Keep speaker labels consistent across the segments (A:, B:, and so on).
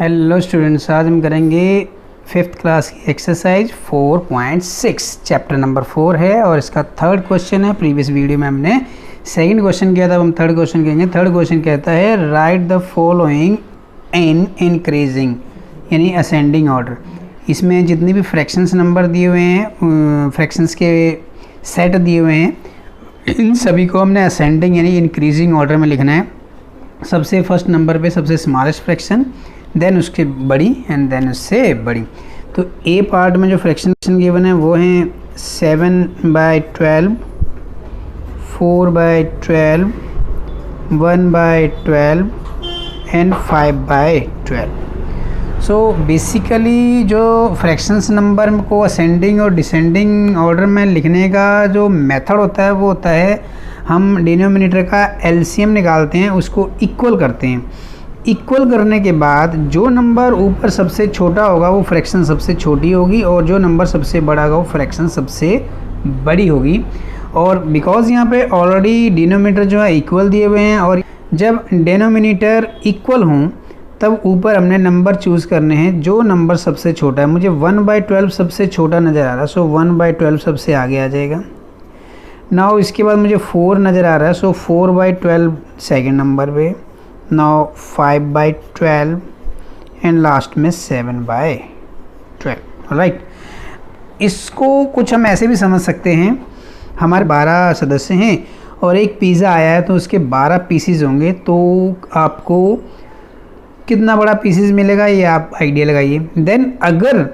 A: Hello students, आज हम करेंगे फिफ्थ क्लास की एक्सरसाइज 4.6 चैप्टर नंबर 4 है और इसका थर्ड क्वेश्चन है। प्रीवियस वीडियो में हमने सेकंड क्वेश्चन किया था, अब हम थर्ड क्वेश्चन करेंगे। थर्ड क्वेश्चन कहता है right the following in increasing यानी असेंडिंग ऑर्डर। इसमें जितने भी फ्रैक्शंस नंबर दिए हुए हैं, फ्रैक्शंस के सेट दिए हुए हैं, इन सभी को हमने असेंडिंग यानी इंक्रीजिंग ऑर्डर में लिखना है। सबसे फर्स्ट नंबर पे सबसे स्मॉलेस्ट फ्रैक्शन, देन उसके बड़ी एंड देन उससे बड़ी। तो ए पार्ट में जो फ्रैक्शन गिवन है वो हैं 7/12, 4/12, 1/12 एंड 5/12। सो बेसिकली जो फ्रैक्शंस नंबर को असेंडिंग और डिसेंडिंग ऑर्डर में लिखने का जो मेथड होता है वो होता है हम डिनोमिनेटर का एलसीएम निकालते हैं, उसको इक्वल करते हैं। इक्वल करने के बाद जो नंबर ऊपर सबसे छोटा होगा वो फ्रैक्शन सबसे छोटी होगी और जो नंबर सबसे बड़ा होगा वो फ्रैक्शन सबसे बड़ी होगी। और बिकॉज यहाँ पे ऑलरेडी डिनोमिनेटर जो है इक्वल दिए हुए हैं और जब डिनोमिनेटर इक्वल हों तब ऊपर हमने नंबर चूज़ करने हैं जो नंबर सबसे छोटा है। मुझे 1/12 सबसे छोटा नज़र आ रहा है, सो 1/12 सबसे आगे आ जाएगा। नाउ इसके बाद मुझे 4 नज़र आ रहा है, सो 4/12 सेकेंड नंबर पे। नाउ 5/12 एंड लास्ट में 7/12। राइट, इसको कुछ हम ऐसे भी समझ सकते हैं, हमारे 12 सदस्य हैं और एक पिज़्ज़ा आया है तो उसके 12 पीसीज होंगे, तो आपको कितना बड़ा पीसीज मिलेगा ये आप आइडिया लगाइए। देन अगर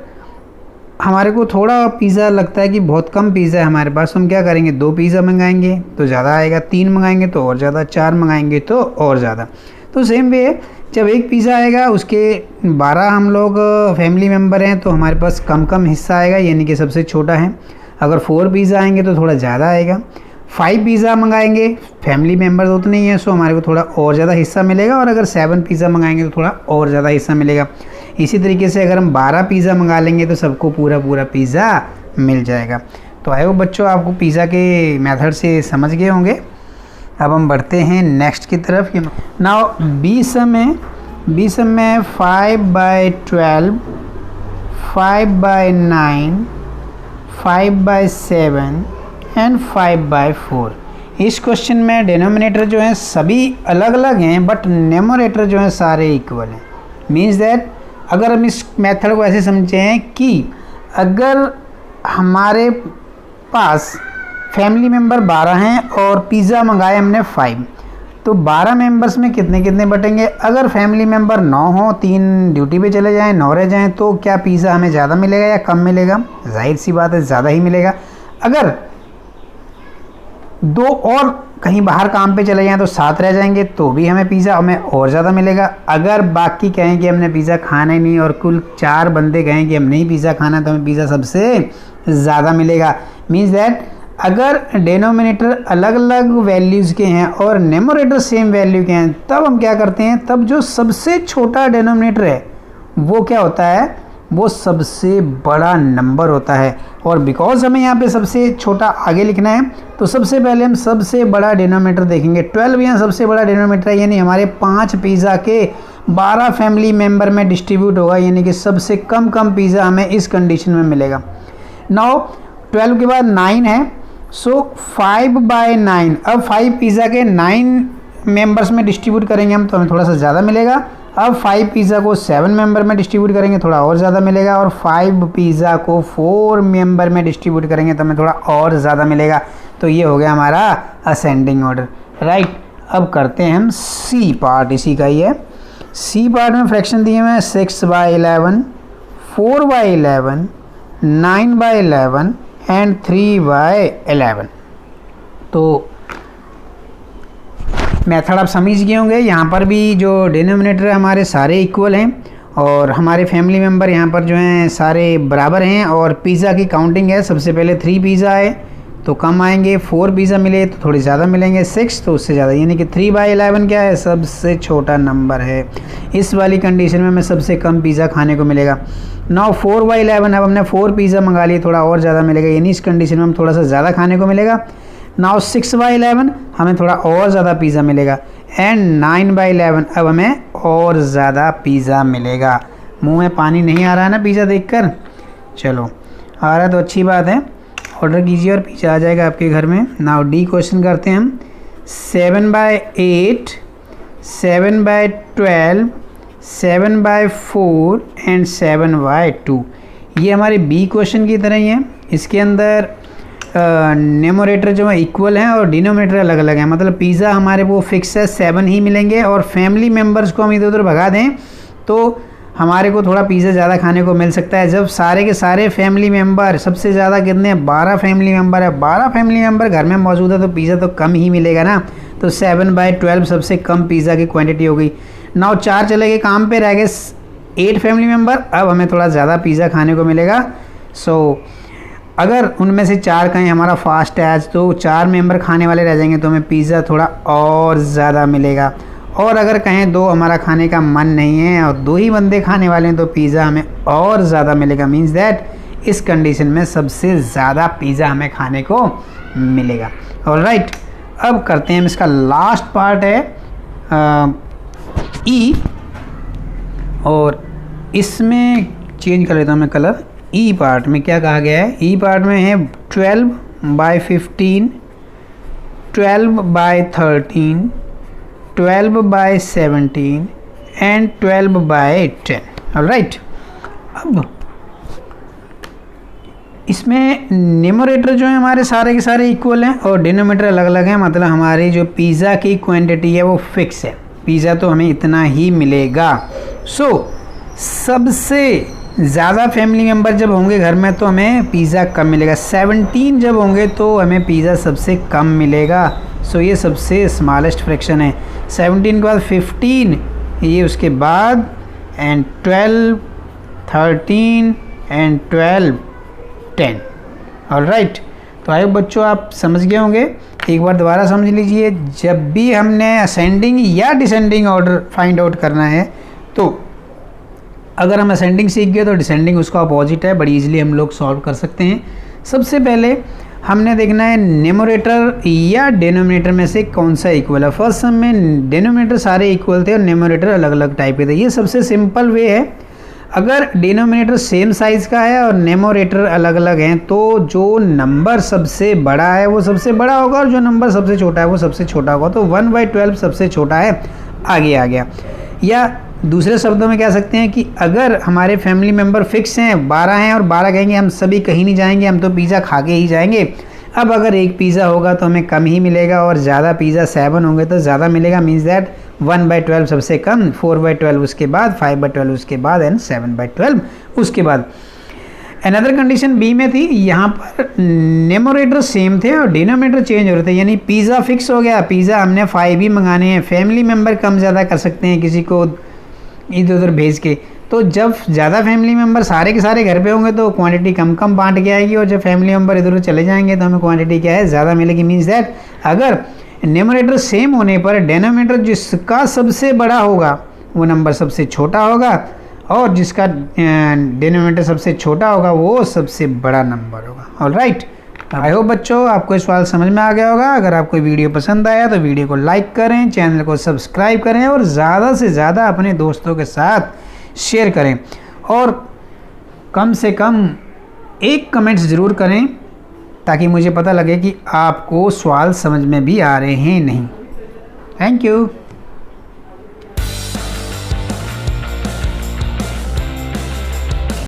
A: हमारे को थोड़ा पिज़्ज़ा लगता है कि बहुत कम पिज़्ज़ा है हमारे पास, हम क्या करेंगे, 2 पिज़्ज़ा मंगाएंगे तो ज़्यादा आएगा, 3 मंगाएंगे तो और ज़्यादा, 4 मंगाएंगे तो और ज़्यादा। तो सेम वे जब एक पिज़्ज़ा आएगा उसके 12 हम लोग फैमिली मेम्बर हैं तो हमारे पास कम कम हिस्सा आएगा यानी कि सबसे छोटा है। अगर 4 पिज़्ज़ा आएंगे तो थोड़ा ज़्यादा आएगा। 5 पिज़्ज़ा मंगाएंगे, फैमिली मेम्बर उतने ही हैं, सो हमारे को थोड़ा और ज़्यादा हिस्सा मिलेगा। और अगर 7 पिज़्ज़ा मंगाएंगे तो थोड़ा और ज़्यादा हिस्सा मिलेगा। इसी तरीके से अगर हम 12 पिज़्ज़ा मंगा लेंगे तो सबको पूरा पूरा पिज़्ज़ा मिल जाएगा। तो आई होप बच्चों आपको पिज़्ज़ा के मेथड से समझ गए होंगे। अब हम बढ़ते हैं नेक्स्ट की तरफ। नाउ बी सम में 5/12, 5/9, 5/7 एंड 5/4। इस क्वेश्चन में डिनोमिनेटर जो हैं सभी अलग अलग हैं बट न्यूमरेटर जो हैं सारे इक्वल हैं। मीन्स दैट अगर हम इस मेथड को ऐसे समझें कि अगर हमारे पास फैमिली मेम्बर 12 हैं और पिज़्ज़ा मंगाए हमने 5, तो 12 मेंबर्स में कितने कितने बटेंगे। अगर फैमिली मेम्बर 9 हो, 3 ड्यूटी पे चले जाएं, 9 रह जाएं, तो क्या पिज़्ज़ा हमें ज़्यादा मिलेगा या कम मिलेगा? जाहिर सी बात है ज़्यादा ही मिलेगा। अगर 2 और कहीं बाहर काम पे चले जाएं तो 7 रह जाएंगे तो भी हमें पिज़्ज़ा हमें और ज़्यादा मिलेगा। अगर बाकी कहें कि हमने पिज़्ज़ा खाना ही नहीं और कुल 4 बंदे कहें कि हम नहीं पिज़्ज़ा खाना तो हमें पिज़्ज़ा सबसे ज़्यादा मिलेगा। मीन्स दैट अगर डिनोमिनेटर अलग अलग वैल्यूज़ के हैं और न्यूमरेटर सेम वैल्यू के हैं तब हम क्या करते हैं, तब जो सबसे छोटा डिनोमिनेटर है वो क्या होता है, वो सबसे बड़ा नंबर होता है। और बिकॉज हमें यहाँ पे सबसे छोटा आगे लिखना है तो सबसे पहले हम सबसे बड़ा डिनोमिनेटर देखेंगे। 12 यहाँ सबसे बड़ा डिनोमिनेटर है यानी हमारे 5 पिज़्ज़ा के 12 फैमिली मेम्बर में डिस्ट्रीब्यूट होगा यानी कि सबसे कम पिज़्ज़ा हमें इस कंडीशन में मिलेगा। नाउ 12 के बाद 9 है, सो 5/9। अब 5 पिज़्ज़ा के 9 मेंबर्स में डिस्ट्रीब्यूट करेंगे हम तो हमें थोड़ा सा ज़्यादा मिलेगा। अब 5 पिज़्ज़ा को 7 मेंबर में डिस्ट्रीब्यूट करेंगे थोड़ा और ज़्यादा मिलेगा। और 5 पिज़्ज़ा को 4 मेंबर में डिस्ट्रीब्यूट करेंगे तो हमें थोड़ा और ज़्यादा मिलेगा। तो ये हो गया हमारा असेंडिंग ऑर्डर। राइट, अब करते हैं हम सी पार्ट, इसी का ही है। सी पार्ट में फ्रैक्शन दिए हुए हैं 6/11, 4/11, 9/11 एंड 3/11। तो मेथड आप समझ गए होंगे। यहाँ पर भी जो डिनोमिनेटर हमारे सारे इक्वल हैं और हमारे फैमिली मेम्बर यहाँ पर जो हैं सारे बराबर हैं और पिज़्ज़ा की काउंटिंग है। सबसे पहले 3 पिज़्ज़ा आए तो कम आएंगे, 4 पिज़्ज़ा मिले तो थोड़े ज़्यादा मिलेंगे, 6 तो उससे ज़्यादा, यानी कि 3/11 क्या है, सबसे छोटा नंबर है। इस वाली कंडीशन में हमें सबसे कम पिज़्ज़ा खाने को मिलेगा। नाउ 4/11, अब हमने 4 पिज़्ज़ा मंगा लिए, थोड़ा और ज़्यादा मिलेगा, यानी इस कंडीशन में हम थोड़ा सा ज़्यादा खाने को मिलेगा। नाउ 6/11 हमें थोड़ा और ज़्यादा पिज़्ज़ा मिलेगा एंड 9/11 अब हमें और ज़्यादा पिज़्ज़ा मिलेगा। मुंह में पानी नहीं आ रहा है ना पिज़्ज़ा देखकर? चलो आ रहा है तो अच्छी बात है, ऑर्डर कीजिए और पिज़्ज़ा आ जाएगा आपके घर में। नाउ डी क्वेश्चन करते हैं हम। 7/8, 7/12, 7/4 एंड 7/2। ये हमारे बी क्वेश्चन की तरह ही है। इसके अंदर न्यूमरेटर जो है इक्वल हैं और डिनोमिनेटर अलग अलग हैं, मतलब पिज़्ज़ा हमारे वो फिक्स है 7 ही मिलेंगे। और फैमिली मेम्बर्स को हम इधर उधर भगा दें तो हमारे को थोड़ा पिज़्ज़ा ज़्यादा खाने को मिल सकता है। जब सारे के सारे फैमिली मेम्बर सबसे ज़्यादा कितने हैं? 12 फैमिली मेम्बर है। 12 फैमिली मेम्बर घर में मौजूद है तो पिज़्ज़ा तो कम ही मिलेगा ना। तो 7/12 सबसे कम पिज़्ज़ा की क्वांटिटी हो गई। नाउ 4 चले गए काम पे, रह गए 8 फैमिली मेम्बर। अब हमें थोड़ा ज़्यादा पिज़्ज़ा खाने को मिलेगा। सो अगर उनमें से 4 कहीं हमारा फास्ट है आज, तो 4 मेंबर खाने वाले रह जाएंगे तो हमें पिज़्ज़ा थोड़ा और ज़्यादा मिलेगा। और अगर कहें 2 हमारा खाने का मन नहीं है और 2 ही बंदे खाने वाले हैं तो पिज़्ज़ा हमें और ज़्यादा मिलेगा। मीन्स दैट इस कंडीशन में सबसे ज़्यादा पिज़्ज़ा हमें खाने को मिलेगा। ऑलराइट, अब करते हैं हम इसका लास्ट पार्ट है ई, और इसमें चेंज कर लेता हूँ मैं कलर। ई पार्ट में क्या कहा गया है? ई पार्ट में है 12/15, 12/13, 12/17 एंड 12/10। ऑलराइट, अब इसमें न्यूमरेटर जो है हमारे सारे के सारे इक्वल हैं और डिनोमिनेटर अलग अलग हैं, मतलब हमारी जो पिज़्ज़ा की क्वांटिटी है वो फिक्स है। पिज़्ज़ा तो हमें इतना ही मिलेगा। सो सबसे ज़्यादा फैमिली मेम्बर जब होंगे घर में तो हमें पिज़्ज़ा कम मिलेगा। 17 जब होंगे तो हमें पिज़्ज़ा सबसे कम मिलेगा। सो ये सबसे स्मॉलेस्ट फ्रैक्शन है। 17 के बाद 15, ये उसके बाद, एंड 12, 13 एंड 12, 10। ऑलराइट, तो आई होप बच्चों आप समझ गए होंगे। एक बार दोबारा समझ लीजिए, जब भी हमने असेंडिंग या डिसेंडिंग ऑर्डर फाइंड आउट करना है तो अगर हम असेंडिंग सीख गए तो डिसेंडिंग उसका अपोजिट है, बड़ी इजीली हम लोग सॉल्व कर सकते हैं। सबसे पहले हमने देखना है न्यूमरेटर या डिनोमिनेटर में से कौन सा इक्वल है। फर्स्ट सम में डिनोमिनेटर सारे इक्वल थे और न्यूमरेटर अलग अलग टाइप के थे। ये सबसे सिंपल वे है। अगर डिनोमिनेटर सेम साइज़ का है और न्यूमरेटर अलग अलग हैं तो जो नंबर सबसे बड़ा है वो सबसे बड़ा होगा और जो नंबर सबसे छोटा है वो सबसे छोटा होगा। तो 1/12 सबसे छोटा है, आगे आ गया। या दूसरे शब्दों में कह सकते हैं कि अगर हमारे फैमिली मेम्बर फिक्स हैं, 12 हैं और 12 कहेंगे हम सभी कहीं नहीं जाएंगे, हम तो पिज़्ज़ा खा के ही जाएंगे। अब अगर एक पिज़्ज़ा होगा तो हमें कम ही मिलेगा और ज़्यादा पिज़्ज़ा 7 होंगे तो ज़्यादा मिलेगा। मीन्स दैट 1/12 सबसे कम, 4/12 उसके बाद, 5/12 उसके बाद एंड 7/12 उसके बाद। अनदर कंडीशन बी में थी, यहाँ पर न्यूमरेटर सेम थे और डिनोमिनेटर चेंज हो रहे थे। यानी पिज़्ज़ा फिक्स हो गया, पिज़्ज़ा हमने 5 ही मंगाने हैं। फैमिली मेम्बर कम ज़्यादा कर सकते हैं किसी को इधर उधर भेज के। तो जब ज़्यादा फैमिली मेम्बर सारे के सारे घर पे होंगे तो क्वांटिटी कम कम बांट के आएगी और जब फैमिली मेम्बर इधर उधर चले जाएंगे तो हमें क्वांटिटी क्या है? ज़्यादा मिलेगी। मीन्स दैट अगर न्यूमरेटर सेम होने पर डिनोमिनेटर जिसका सबसे बड़ा होगा वो नंबर सबसे छोटा होगा और जिसका डिनोमिनेटर सबसे छोटा होगा वो सबसे बड़ा नंबर होगा। ऑलराइट, आई होप बच्चों आपको इस सवाल समझ में आ गया होगा। अगर आपको वीडियो पसंद आया तो वीडियो को लाइक करें, चैनल को सब्सक्राइब करें और ज़्यादा से ज़्यादा अपने दोस्तों के साथ शेयर करें और कम से कम एक कमेंट्स ज़रूर करें ताकि मुझे पता लगे कि आपको सवाल समझ में भी आ रहे हैं नहीं। Thank you.